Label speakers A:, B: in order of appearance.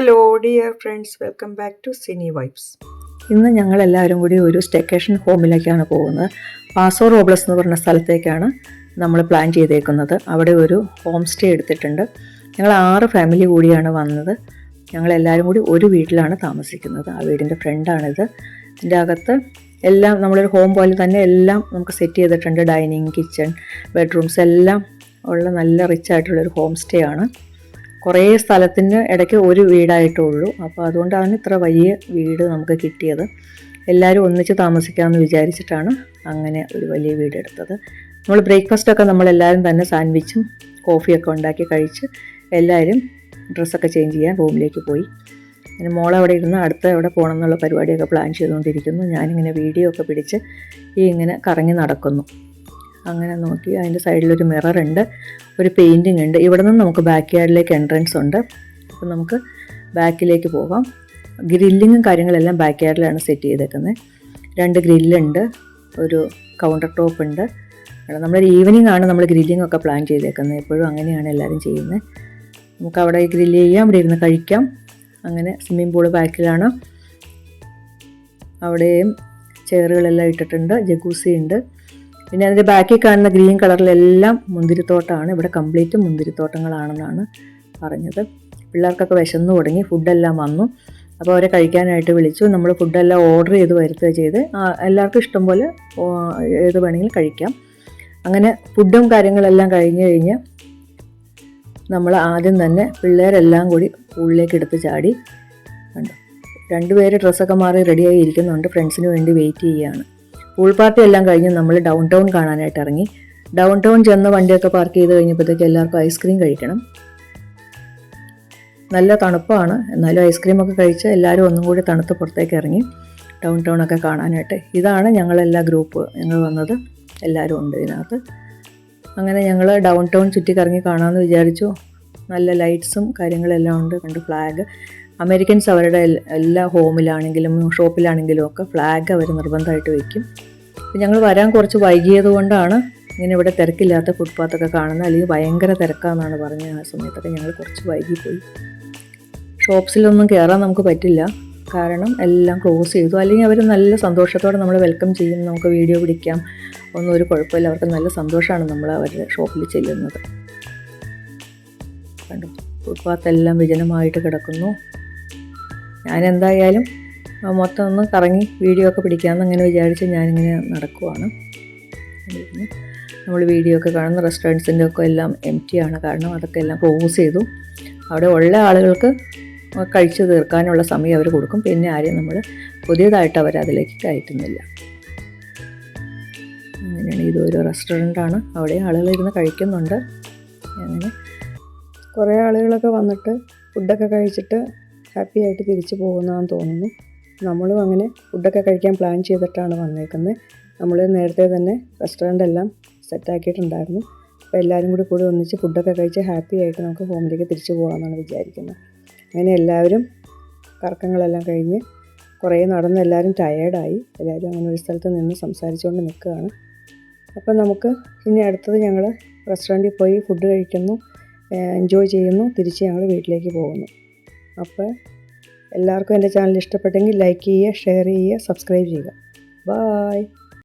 A: Hello dear friends, welcome back to Cine Vibes. ഇന്ന് ഞങ്ങളെല്ലാവരും കൂടി ഒരു സ്റ്റേക്കേഷൻ ഹോമിലേക്കാണ് പോകുന്നത്. പാസോ റോബ്ലസ് എന്ന് പറഞ്ഞ സ്ഥലത്തേക്കാണ് നമ്മൾ പ്ലാൻ ചെയ്തേക്കുന്നത്. അവിടെ ഒരു ഹോം സ്റ്റേ എടുത്തിട്ടുണ്ട്. ഞങ്ങൾ 6 ഫാമിലി കൂടിയാണ് വന്നത്. ഞങ്ങളെല്ലാവരും കൂടി ഒരു വീട്ടിലാണ് താമസിക്കുന്നത്. ആ വീടിൻ്റെ ഫ്രണ്ടാണിത്. ഇതിൻ്റെ അകത്ത് എല്ലാം നമ്മളൊരു ഹോം പോലെ തന്നെ എല്ലാം നമുക്ക് സെറ്റ് ചെയ്തിട്ടുണ്ട്. ഡൈനിങ്, കിച്ചൺ, ബെഡ്റൂംസ് എല്ലാം ഉള്ള നല്ല റിച്ച് ആയിട്ടുള്ളൊരു ഹോം സ്റ്റേ ആണ്. കുറേ സ്ഥലത്തിന് ഇടയ്ക്ക് ഒരു വീടായിട്ടുള്ളൂ. അപ്പോൾ അതുകൊണ്ടാണ് ഇത്ര വലിയ വീട് നമുക്ക് കിട്ടിയത്. എല്ലാവരും ഒന്നിച്ച് താമസിക്കാമെന്ന് വിചാരിച്ചിട്ടാണ് അങ്ങനെ ഒരു വലിയ വീട് എടുത്തത്. നമ്മൾ ബ്രേക്ക്ഫാസ്റ്റൊക്കെ നമ്മളെല്ലാവരും തന്നെ സാൻഡ്വിച്ചും കോഫിയൊക്കെ ഉണ്ടാക്കി കഴിച്ച് എല്ലാവരും ഡ്രസ്സൊക്കെ ചേഞ്ച് ചെയ്യാൻ റൂമിലേക്ക് പോയി. പിന്നെ മോളവിടെ ഇരുന്ന് അടുത്ത എവിടെ പോകണം എന്നുള്ള പരിപാടിയൊക്കെ പ്ലാൻ ചെയ്തുകൊണ്ടിരിക്കുന്നു. ഞാനിങ്ങനെ വീഡിയോ ഒക്കെ പിടിച്ച് ഇങ്ങനെ കറങ്ങി നടക്കുന്നു. അങ്ങനെ നോക്കി അതിൻ്റെ സൈഡിലൊരു മിററുണ്ട്, ഒരു പെയിൻറ്റിങ് ഉണ്ട്. ഇവിടെ നിന്ന് നമുക്ക് ബാക്ക് യാർഡിലേക്ക് എൻട്രൻസ് ഉണ്ട്. അപ്പോൾ നമുക്ക് ബാക്കിലേക്ക് പോകാം. ഗ്രില്ലിങ്ങും കാര്യങ്ങളെല്ലാം ബാക്ക് യാർഡിലാണ് സെറ്റ് ചെയ്തേക്കുന്നത്. 2 ഗ്രില്ലുണ്ട്, ഒരു കൗണ്ടർ ടോപ്പ് ഉണ്ട്. നമ്മളൊരു ഈവനിങ് ആണ് നമ്മൾ ഗ്രില്ലിംഗ് ഒക്കെ പ്ലാൻ ചെയ്തേക്കുന്നത്. എപ്പോഴും അങ്ങനെയാണ് എല്ലാവരും ചെയ്യുന്നത്. നമുക്ക് അവിടെ ഗ്രില്ല് ചെയ്യാം, അവിടെ ഇരുന്ന് കഴിക്കാം. അങ്ങനെ സ്വിമ്മിംഗ് പൂള് ബാക്കിലാണ്. അവിടെയും ചെയറുകളെല്ലാം ഇട്ടിട്ടുണ്ട്, ജക്കൂസി ഉണ്ട്. പിന്നെ അതിൻ്റെ ബാക്കിൽ കാണുന്ന ഗ്രീൻ കളറിലെല്ലാം മുന്തിരിത്തോട്ടമാണ്. ഇവിടെ കംപ്ലീറ്റ് മുന്തിരിത്തോട്ടങ്ങളാണെന്നാണ് പറഞ്ഞത്. പിള്ളേർക്കൊക്കെ വിശന്നു തുടങ്ങി, ഫുഡെല്ലാം വന്നു. അപ്പോൾ അവരെ കഴിക്കാനായിട്ട് വിളിച്ചു. നമ്മൾ ഫുഡെല്ലാം ഓർഡർ ചെയ്ത് വരുത്തുക ചെയ്ത് എല്ലാവർക്കും ഇഷ്ടം പോലെ ഏത് വേണമെങ്കിലും കഴിക്കാം. അങ്ങനെ ഫുഡും കാര്യങ്ങളെല്ലാം കഴിഞ്ഞ് നമ്മൾ ആദ്യം തന്നെ പിള്ളേരെല്ലാം കൂടി പൂളിലേക്ക് എടുത്ത് ചാടി. കണ്ടോ, 2 പേര് ഡ്രസ്സൊക്കെ മാറി റെഡിയായി ഇരിക്കുന്നുണ്ട്, ഫ്രണ്ട്സിന് വേണ്ടി വെയിറ്റ് ചെയ്യുകയാണ്. പൂൾ പാർട്ടി എല്ലാം കഴിഞ്ഞ് നമ്മൾ ഡൗൺ ടൗൺ കാണാനായിട്ട് ഇറങ്ങി. ഡൗൺ ടൗൺ ചെന്ന് വണ്ടിയൊക്കെ പാർക്ക് ചെയ്ത് കഴിഞ്ഞപ്പോഴത്തേക്ക് എല്ലാവർക്കും ഐസ്ക്രീം കഴിക്കണം. നല്ല തണുപ്പാണ്, എന്നാലും ഐസ്ക്രീമൊക്കെ കഴിച്ച് എല്ലാവരും ഒന്നും കൂടി തണുത്ത് പുറത്തേക്ക് ഇറങ്ങി ഡൗൺ ടൗണൊക്കെ കാണാനായിട്ട്. ഇതാണ് ഞങ്ങളെല്ലാ ഗ്രൂപ്പ് ഞങ്ങൾ വന്നത്, എല്ലാവരും ഉണ്ട് ഇതിനകത്ത്. അങ്ങനെ ഞങ്ങൾ ഡൗൺ ടൗൺ ചുറ്റിക്കറങ്ങി കാണാമെന്ന് വിചാരിച്ചു. നല്ല ലൈറ്റ്സും കാര്യങ്ങളെല്ലാം ഉണ്ട്. കണ്ട് ഫ്ലാഗ് അമേരിക്കൻസ് അവരുടെ എല്ലാ ഹോമിലാണെങ്കിലും ഷോപ്പിലാണെങ്കിലും ഒക്കെ ഫ്ലാഗ് അവർ നിർബന്ധമായിട്ട് വയ്ക്കും. ഞങ്ങൾ വരാൻ കുറച്ച് വൈകിയത് കൊണ്ടാണ് ഇങ്ങനെ ഇവിടെ തിരക്കില്ലാത്ത ഫുട്പാത്തൊക്കെ കാണുന്നത്. അല്ലെങ്കിൽ ഭയങ്കര തിരക്കാണെന്നാണ് പറഞ്ഞത്. ആ സമയത്തൊക്കെ ഞങ്ങൾ കുറച്ച് വൈകിപ്പോയി. ഷോപ്സിലൊന്നും കയറാൻ നമുക്ക് പറ്റില്ല, കാരണം എല്ലാം ക്ലോസ് ചെയ്തു. അല്ലെങ്കിൽ അവർ നല്ല സന്തോഷത്തോടെ നമ്മൾ വെൽക്കം ചെയ്യും, നമുക്ക് വീഡിയോ പിടിക്കാം, ഒന്നും ഒരു കുഴപ്പമില്ല. അവർക്ക് നല്ല സന്തോഷമാണ് നമ്മൾ അവരുടെ ഷോപ്പിൽ ചെല്ലുന്നത്. കണ്ടു, ഫുട്പാത്തെല്ലാം വിജനമായിട്ട് കിടക്കുന്നു. ഞാൻ എന്തായാലും മൊത്തം ഒന്ന് കറങ്ങി വീഡിയോ ഒക്കെ പിടിക്കാമെന്ന് അങ്ങനെ വിചാരിച്ച് ഞാനിങ്ങനെ നടക്കുവാണ്. നമ്മൾ വീഡിയോ ഒക്കെ കാണുന്ന റെസ്റ്റോറൻറ്റ്സിൻ്റെ ഒക്കെ എല്ലാം എംറ്റിയാണ്, കാരണം അതൊക്കെ എല്ലാം ക്ലോസ് ചെയ്തു. അവിടെ ഉള്ള ആളുകൾക്ക് കഴിച്ചു തീർക്കാനുള്ള സമയം അവർ കൊടുക്കും. പിന്നെ ആരെയും നമ്മൾ പുതിയതായിട്ട് അവരതിലേക്ക് കയറ്റുന്നില്ല. അങ്ങനെയാണ്. ഇതൊരു റെസ്റ്റോറൻറ്റാണ്, അവിടെ ആളുകളിരുന്ന് കഴിക്കുന്നുണ്ട്. അങ്ങനെ കുറേ ആളുകളൊക്കെ വന്നിട്ട് ഫുഡൊക്കെ കഴിച്ചിട്ട് ഹാപ്പി ആയിട്ട് തിരിച്ചു പോകുന്നതാണെന്ന് തോന്നുന്നു. നമ്മളും അങ്ങനെ ഫുഡൊക്കെ കഴിക്കാൻ പ്ലാൻ ചെയ്തിട്ടാണ് വന്നേക്കുന്നത്. നമ്മൾ നേരത്തെ തന്നെ റെസ്റ്റോറൻ്റ് എല്ലാം സെറ്റാക്കിയിട്ടുണ്ടായിരുന്നു. അപ്പോൾ എല്ലാവരും കൂടി ഒന്നിച്ച് ഫുഡൊക്കെ കഴിച്ച് ഹാപ്പി ആയിട്ട് നമുക്ക് ഹോമിലേക്ക് തിരിച്ചു പോകാമെന്നാണ് വിചാരിക്കുന്നത്. അങ്ങനെ എല്ലാവരും കറക്കങ്ങളെല്ലാം കഴിഞ്ഞ് കുറേ നടന്ന് എല്ലാവരും ടയേർഡായി. എല്ലാവരും അങ്ങനെ ഒരു സ്ഥലത്ത് നിന്ന് സംസാരിച്ചുകൊണ്ട് നിൽക്കുകയാണ്. അപ്പോൾ നമുക്ക് ഇനി അടുത്തത് ഞങ്ങൾ റെസ്റ്റോറൻറ്റിൽ പോയി ഫുഡ് കഴിക്കുന്നു, എൻജോയ് ചെയ്യുന്നു, തിരിച്ച് ഞങ്ങൾ വീട്ടിലേക്ക് പോകുന്നു. അപ്പോൾ എല്ലാവർക്കും എൻ്റെ ചാനൽ ഇഷ്ടപ്പെട്ടെങ്കിൽ ലൈക്ക് ചെയ്യുക, ഷെയർ ചെയ്യുക, സബ്സ്ക്രൈബ് ചെയ്യുക. ബായ്.